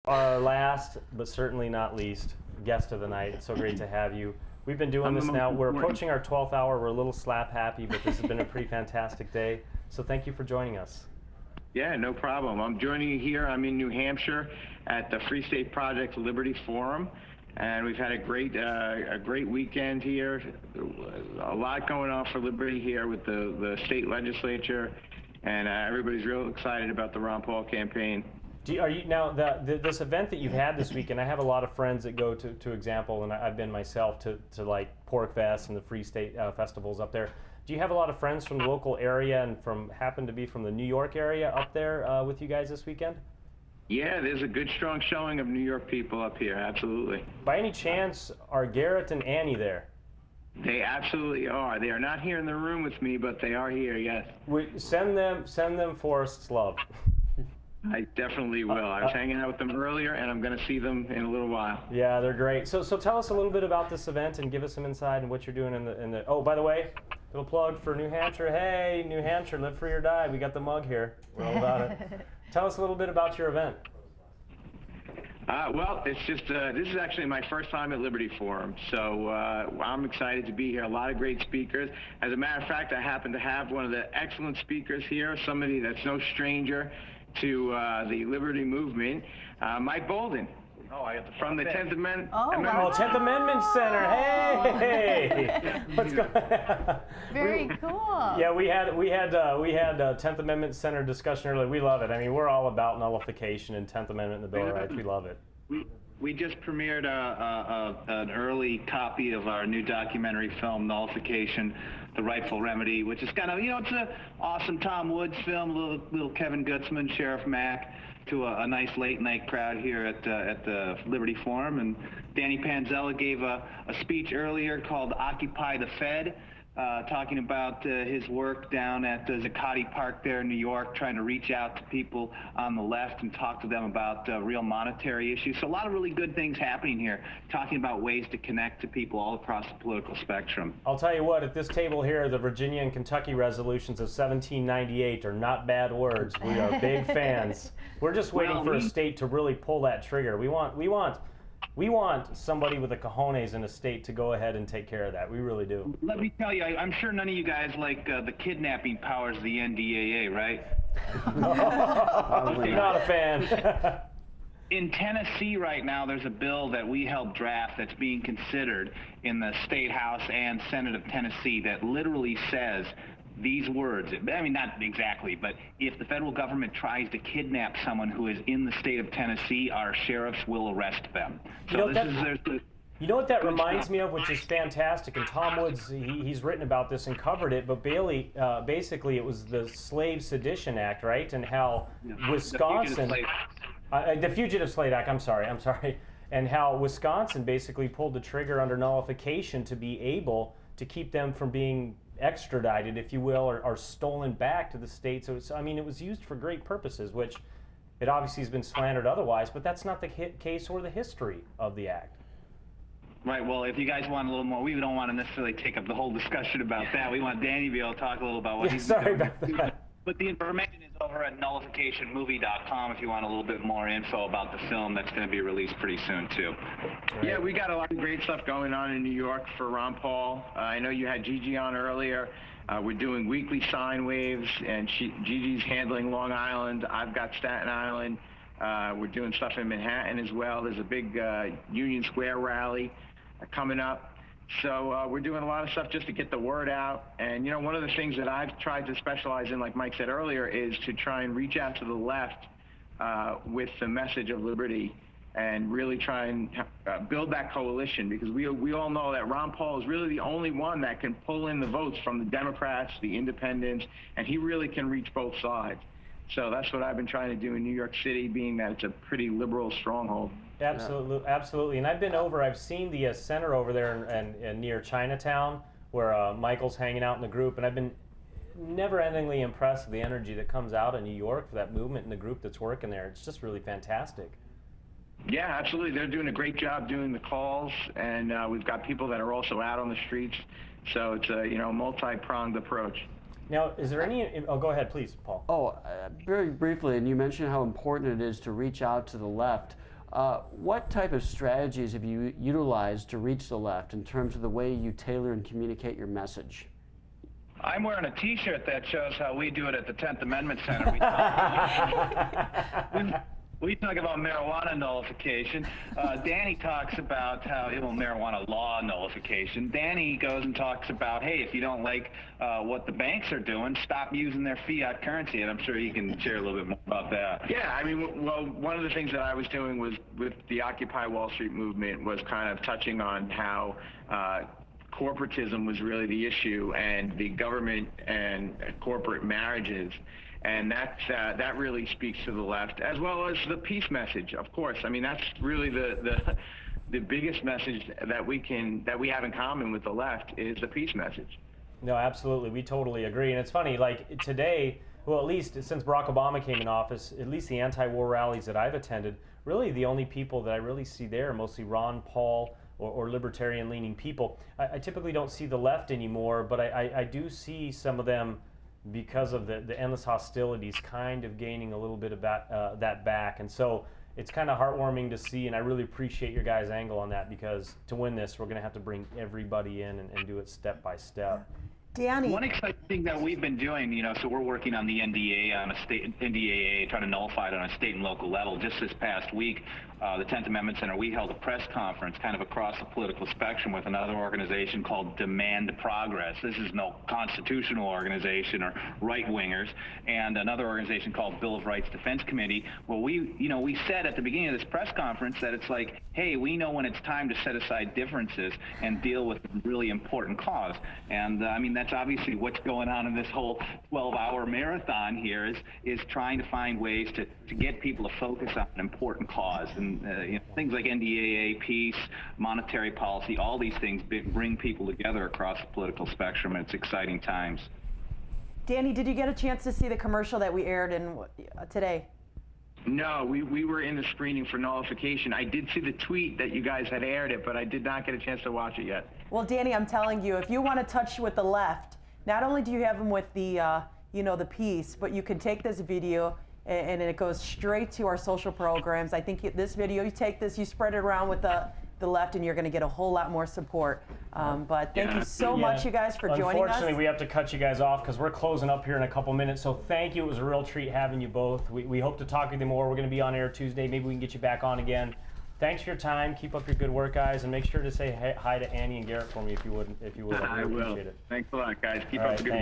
Our last, but certainly not least, guest of the night. It's so great to have you. We've been doing this now. We're approaching our 12th hour. We're a little slap happy, but this has been a pretty fantastic day. So thank you for joining us. Yeah, no problem. I'm joining you here. I'm in New Hampshire at the Free State Project Liberty Forum, and we've had a great weekend here. A lot going on for Liberty here with the state legislature, and everybody's real excited about the Ron Paul campaign. Are you now this event that you've had this weekend? I have a lot of friends that go to example, and I've been myself to like Powercast and the Free State festivals up there. Do you have a lot of friends from the local area and happen to be from the New York area up there with you guys this weekend? Yeah, there's a good strong showing of New York people up here. Absolutely. By any chance, are Garrett and Annie there? They absolutely are. They are not here in the room with me, but they are here. Yes. Send them Forrest's love. I definitely will. I was hanging out with them earlier, and I'm going to see them in a little while. Yeah, they're great. So tell us a little bit about this event and give us some insight and what you're doing in the. Oh, by the way, little plug for New Hampshire. Hey, New Hampshire, live free or die. We got the mug here. We're all about it. Tell us a little bit about your event. Well, it's just this is actually my first time at Liberty Forum, so I'm excited to be here. A lot of great speakers. As a matter of fact, I happen to have one of the excellent speakers here, somebody that's no stranger to the Liberty movement, Mike Bolden. Oh, I got the from the 10th Amendment. Oh, 10th Amendment Center. Hey, what's going on? Very cool. Yeah, we had a 10th Amendment Center discussion earlier. We love it. I mean, we're all about nullification and 10th Amendment and the Bill of Rights. We love it. We just premiered an early copy of our new documentary film, Nullification, The Rightful Remedy, which is kind of, it's an awesome Tom Woods film, little Kevin Gutzman, Sheriff Mack, to a nice late night crowd here at the Liberty Forum. And Danny Panzella gave a speech earlier called Occupy the Fed, talking about his work down at Zuccotti Park there in New York, trying to reach out to people on the left and talk to them about real monetary issues. So a lot of really good things happening here, talking about ways to connect to people all across the political spectrum. I'll tell you what, at this table here, the Virginia and Kentucky resolutions of 1798 are not bad words. We are big fans. We're just waiting for a state to really pull that trigger. We want somebody with the cojones in a state to go ahead and take care of that. We really do. Let me tell you, I'm sure none of you guys like the kidnapping powers of the NDAA, right? Not a fan. In Tennessee right now, there's a bill that we helped draft that's being considered in the State House and Senate of Tennessee that literally says these words. I mean, not exactly, but if the federal government tries to kidnap someone who is in the state of Tennessee, our sheriffs will arrest them. So you know what that reminds me of, which is fantastic, and Tom Woods, he's written about this and covered it, but Bailey, basically it was the Slave Sedition Act, right? And how Wisconsin, the Fugitive Slave Act, I'm sorry, and how Wisconsin basically pulled the trigger under nullification to be able to keep them from being extradited, if you will, or stolen back to the state. So it was used for great purposes, which it obviously has been slandered otherwise, but that's not the case or the history of the act. Right, well, if you guys want a little more, we don't want to necessarily take up the whole discussion about that. We want Danny to be able to talk a little about what he's doing. Sorry about that. But the information is over at nullificationmovie.com if you want a little bit more info about the film that's going to be released pretty soon, too. Right. Yeah, we got a lot of great stuff going on in New York for Ron Paul. I know you had Gigi on earlier. We're doing weekly sine waves, and Gigi's handling Long Island. I've got Staten Island. We're doing stuff in Manhattan as well. There's a big Union Square rally coming up. So we're doing a lot of stuff just to get the word out. And, one of the things that I've tried to specialize in, like Mike said earlier, is to try and reach out to the left with the message of liberty and really try and build that coalition, because we all know that Ron Paul is really the only one that can pull in the votes from the Democrats, the independents, and he really can reach both sides. So that's what I've been trying to do in New York City, being that it's a pretty liberal stronghold. Absolutely, absolutely. And I've seen the center over there and near Chinatown, where Michael's hanging out in the group, and I've been never-endingly impressed with the energy that comes out of New York for that movement and the group that's working there. It's just really fantastic. Yeah, absolutely. They're doing a great job doing the calls, and we've got people that are also out on the streets. So it's a multi-pronged approach. Now, is there any? Oh, go ahead, please, Paul. Very briefly, and you mentioned how important it is to reach out to the left. What type of strategies have you utilized to reach the left in terms of the way you tailor and communicate your message? I'm wearing a T-shirt that shows how we do it at the 10th Amendment Center. We talk about marijuana nullification. Danny talks about how, well, marijuana law nullification. Danny goes and talks about, hey, if you don't like what the banks are doing, stop using their fiat currency. And I'm sure he can share a little bit more about that. Yeah, I mean, well, one of the things that I was doing was with the Occupy Wall Street movement was kind of touching on how corporatism was really the issue, and the government and corporate marriages. And that really speaks to the left, as well as the peace message, of course. I mean, that's really the biggest message that we have in common with the left is the peace message. No, absolutely. We totally agree. And it's funny, like today, well, at least since Barack Obama came in office, at least the anti-war rallies that I've attended, really the only people that I really see there are mostly Ron Paul or libertarian-leaning people. I typically don't see the left anymore, but I do see some of them, because of the endless hostilities, kind of gaining a little bit of that back. And so it's kind of heartwarming to see, and I really appreciate your guys' angle on that, because to win this, we're going to have to bring everybody in and do it step by step. Danny. One exciting thing that we've been doing, so we're working on the NDA on a state NDAA, trying to nullify it on a state and local level. Just this past week, the 10th Amendment Center, we held a press conference kind of across the political spectrum with another organization called Demand Progress. This is no constitutional organization or right-wingers, and another organization called Bill of Rights Defense Committee. Well, we said at the beginning of this press conference that it's like, hey, we know when it's time to set aside differences and deal with a really important cause. And I mean, that's obviously what's going on in this whole 12-hour marathon here is trying to find ways to get people to focus on an important cause. And things like NDAA, peace, monetary policy, all these things bring people together across the political spectrum, and it's exciting times. Danny, did you get a chance to see the commercial that we aired today? No, we were in the screening for nullification. I did see the tweet that you guys had aired it, but I did not get a chance to watch it yet. Well, Danny, I'm telling you, if you want to touch with the left, not only do you have them with the, the peace, but you can take this video and it goes straight to our social programs. I think this video, you take this, you spread it around with the left, and you're going to get a whole lot more support. But thank you so much, you guys, for joining us. Unfortunately, we have to cut you guys off because we're closing up here in a couple minutes. So thank you. It was a real treat having you both. We hope to talk with you more. We're going to be on air Tuesday. Maybe we can get you back on again. Thanks for your time. Keep up your good work, guys, and make sure to say hi to Annie and Garrett for me if you would. I will. Appreciate it. Thanks a lot, guys. Keep up the good work.